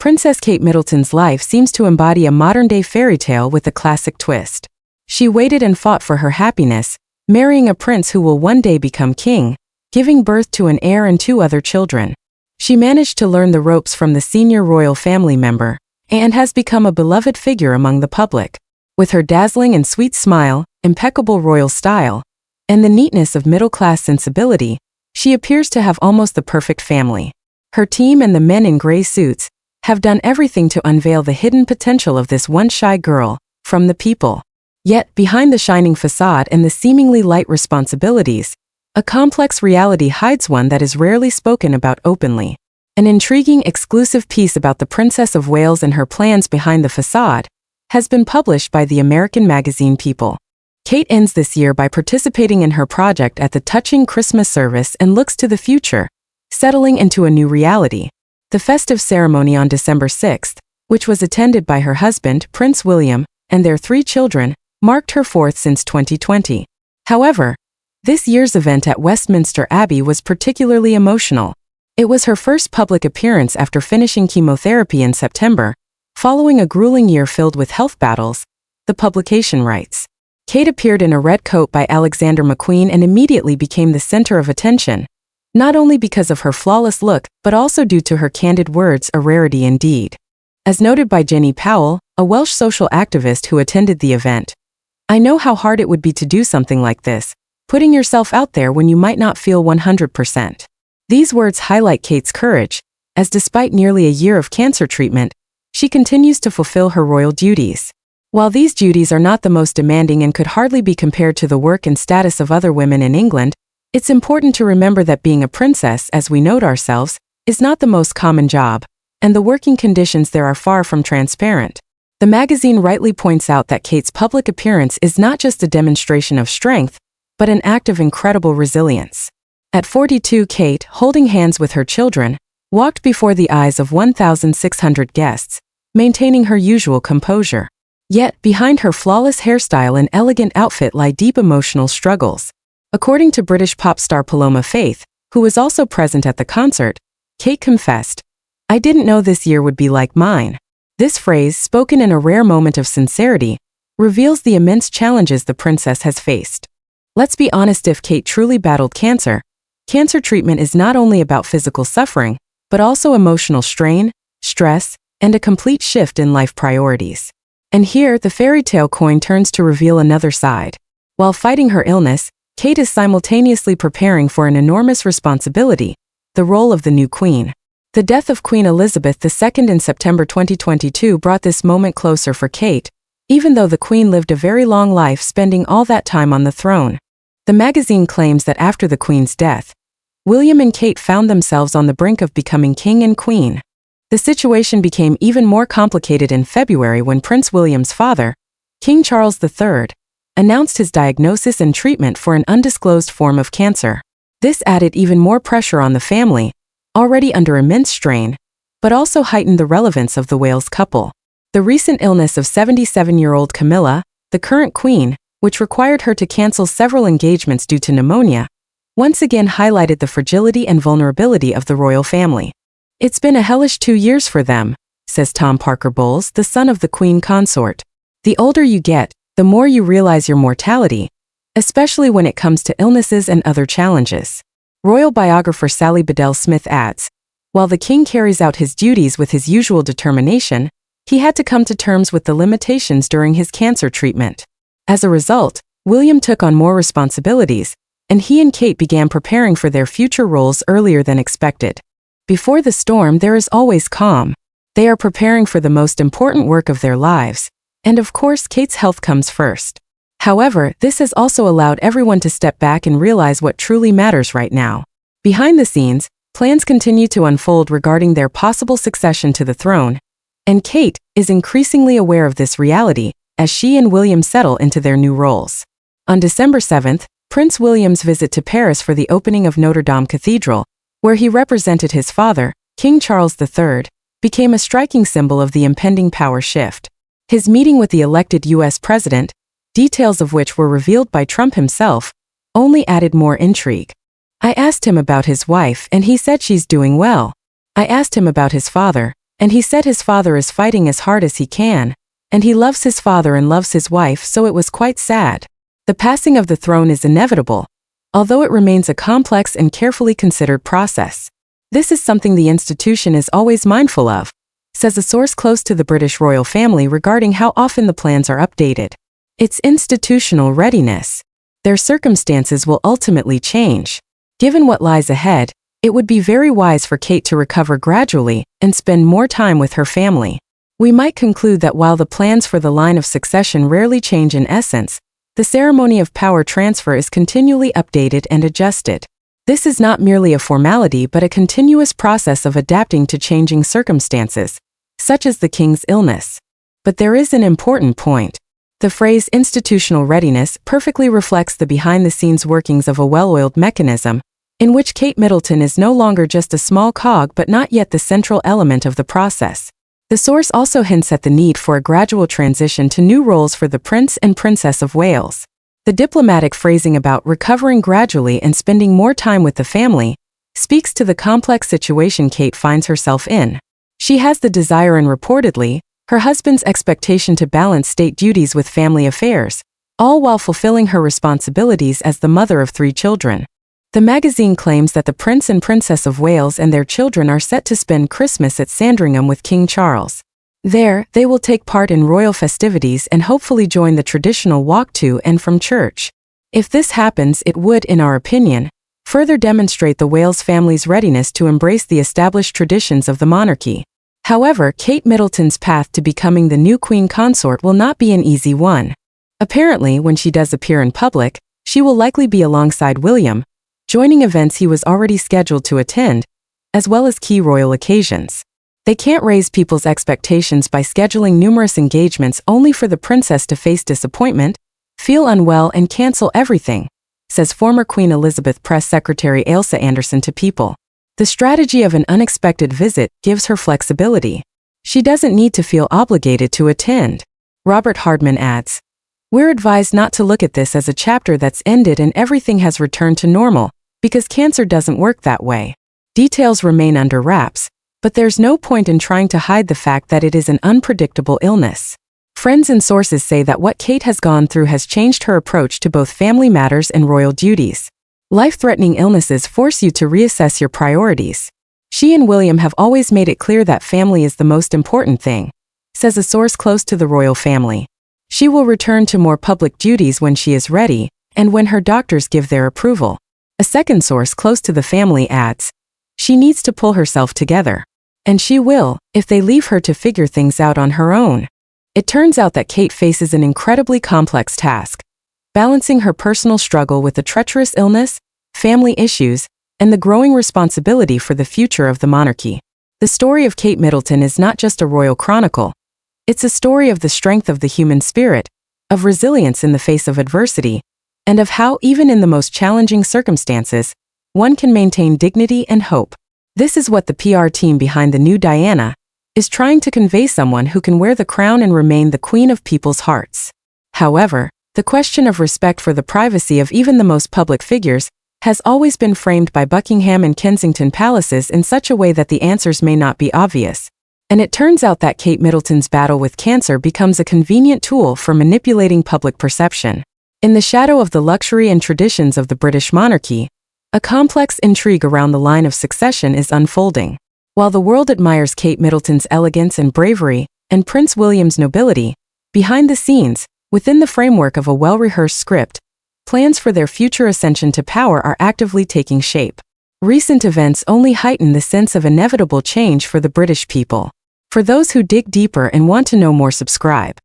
Princess Kate Middleton's life seems to embody a modern-day fairy tale with a classic twist. She waited and fought for her happiness, marrying a prince who will one day become king, giving birth to an heir and 2 other children. She managed to learn the ropes from the senior royal family member, and has become a beloved figure among the public. With her dazzling and sweet smile, impeccable royal style, and the neatness of middle-class sensibility, she appears to have almost the perfect family. Her team and the men in gray suits have done everything to unveil the hidden potential of this once shy girl, from the people. Yet, behind the shining facade and the seemingly light responsibilities, a complex reality hides one that is rarely spoken about openly. An intriguing exclusive piece about the Princess of Wales and her plans behind the facade has been published by the American magazine People. Kate ends this year by participating in her project at the touching Christmas service and looks to the future, settling into a new reality. The festive ceremony on December 6th, which was attended by her husband, Prince William, and their 3 children, marked her 4th since 2020. However, this year's event at Westminster Abbey was particularly emotional. It was her first public appearance after finishing chemotherapy in September, following a grueling year filled with health battles, the publication writes. Kate appeared in a red coat by Alexander McQueen and immediately became the center of attention, not only because of her flawless look, but also due to her candid words, a rarity indeed. As noted by Jenny Powell, a Welsh social activist who attended the event, "I know how hard it would be to do something like this, putting yourself out there when you might not feel 100%. These words highlight Kate's courage, as despite nearly a year of cancer treatment, she continues to fulfill her royal duties. While these duties are not the most demanding and could hardly be compared to the work and status of other women in England, it's important to remember that being a princess, as we note ourselves, is not the most common job, and the working conditions there are far from transparent." The magazine rightly points out that Kate's public appearance is not just a demonstration of strength, but an act of incredible resilience. At 42, Kate, holding hands with her children, walked before the eyes of 1,600 guests, maintaining her usual composure. Yet, behind her flawless hairstyle and elegant outfit lie deep emotional struggles. According to British pop star Paloma Faith, who was also present at the concert, Kate confessed, "I didn't know this year would be like mine." This phrase, spoken in a rare moment of sincerity, reveals the immense challenges the princess has faced. Let's be honest, if Kate truly battled cancer, cancer treatment is not only about physical suffering, but also emotional strain, stress, and a complete shift in life priorities. And here, the fairy tale coin turns to reveal another side. While fighting her illness, Kate is simultaneously preparing for an enormous responsibility, the role of the new queen. The death of Queen Elizabeth II in September 2022 brought this moment closer for Kate, even though the queen lived a very long life spending all that time on the throne. The magazine claims that after the queen's death, William and Kate found themselves on the brink of becoming king and queen. The situation became even more complicated in February when Prince William's father, King Charles III, announced his diagnosis and treatment for an undisclosed form of cancer. This added even more pressure on the family, already under immense strain, but also heightened the relevance of the Wales couple. The recent illness of 77-year-old Camilla, the current queen, which required her to cancel several engagements due to pneumonia, once again highlighted the fragility and vulnerability of the royal family. "It's been a hellish 2 years for them," says Tom Parker Bowles, the son of the queen consort. "The older you get, the more you realize your mortality, especially when it comes to illnesses and other challenges." Royal biographer Sally Bedell Smith adds, "While the king carries out his duties with his usual determination, he had to come to terms with the limitations during his cancer treatment. As a result, William took on more responsibilities, and he and Kate began preparing for their future roles earlier than expected. Before the storm, there is always calm. They are preparing for the most important work of their lives, and of course Kate's health comes first. However, this has also allowed everyone to step back and realize what truly matters right now. Behind the scenes, plans continue to unfold regarding their possible succession to the throne, and Kate is increasingly aware of this reality as she and William settle into their new roles. On December 7th, Prince William's visit to Paris for the opening of Notre Dame Cathedral, where he represented his father, King Charles III, became a striking symbol of the impending power shift. His meeting with the elected U.S. president, details of which were revealed by Trump himself, only added more intrigue. "I asked him about his wife and he said she's doing well. I asked him about his father, And he said his father is fighting as hard as he can, and he loves his father and loves his wife, so it was quite sad. The passing of the throne is inevitable, although it remains a complex and carefully considered process. This is something the institution is always mindful of, says a source close to the British royal family regarding how often the plans are updated. It's institutional readiness. Their circumstances will ultimately change. Given what lies ahead, it would be very wise for Kate to recover gradually and spend more time with her family. We might conclude that while the plans for the line of succession rarely change in essence, the ceremony of power transfer is continually updated and adjusted. This is not merely a formality but a continuous process of adapting to changing circumstances, such as the king's illness. But there is an important point. The phrase institutional readiness perfectly reflects the behind-the-scenes workings of a well-oiled mechanism, in which Kate Middleton is no longer just a small cog but not yet the central element of the process. The source also hints at the need for a gradual transition to new roles for the Prince and Princess of Wales. The diplomatic phrasing about recovering gradually and spending more time with the family speaks to the complex situation Kate finds herself in. She has the desire and reportedly, her husband's expectation to balance state duties with family affairs, all while fulfilling her responsibilities as the mother of 3 children. The magazine claims that the Prince and Princess of Wales and their children are set to spend Christmas at Sandringham with King Charles. There, they will take part in royal festivities and hopefully join the traditional walk to and from church. If this happens, it would, in our opinion, further demonstrate the Wales family's readiness to embrace the established traditions of the monarchy. However, Kate Middleton's path to becoming the new queen consort will not be an easy one. Apparently, when she does appear in public, she will likely be alongside William, joining events he was already scheduled to attend, as well as key royal occasions. They can't raise people's expectations by scheduling numerous engagements only for the princess to face disappointment, feel unwell and cancel everything, says former Queen Elizabeth Press Secretary Ailsa Anderson to People. The strategy of an unexpected visit gives her flexibility. She doesn't need to feel obligated to attend. Robert Hardman adds, "We're advised not to look at this as a chapter that's ended and everything has returned to normal, because cancer doesn't work that way. Details remain under wraps, but there's no point in trying to hide the fact that it is an unpredictable illness." Friends and sources say that what Kate has gone through has changed her approach to both family matters and royal duties. Life-threatening illnesses force you to reassess your priorities. She and William have always made it clear that family is the most important thing, says a source close to the royal family. She will return to more public duties when she is ready, and when her doctors give their approval. A second source close to the family adds, "She needs to pull herself together. And she will, if they leave her to figure things out on her own." It turns out that Kate faces an incredibly complex task, balancing her personal struggle with the treacherous illness, family issues, and the growing responsibility for the future of the monarchy. The story of Kate Middleton is not just a royal chronicle. It's a story of the strength of the human spirit, of resilience in the face of adversity, and of how, even in the most challenging circumstances, one can maintain dignity and hope. This is what the PR team behind the new Diana is trying to convey: someone who can wear the crown and remain the queen of people's hearts. However, the question of respect for the privacy of even the most public figures has always been framed by Buckingham and Kensington palaces in such a way that the answers may not be obvious. And it turns out that Kate Middleton's battle with cancer becomes a convenient tool for manipulating public perception. In the shadow of the luxury and traditions of the British monarchy, a complex intrigue around the line of succession is unfolding. While the world admires Kate Middleton's elegance and bravery, and Prince William's nobility, behind the scenes, within the framework of a well-rehearsed script, plans for their future ascension to power are actively taking shape. Recent events only heighten the sense of inevitable change for the British people. For those who dig deeper and want to know more, subscribe.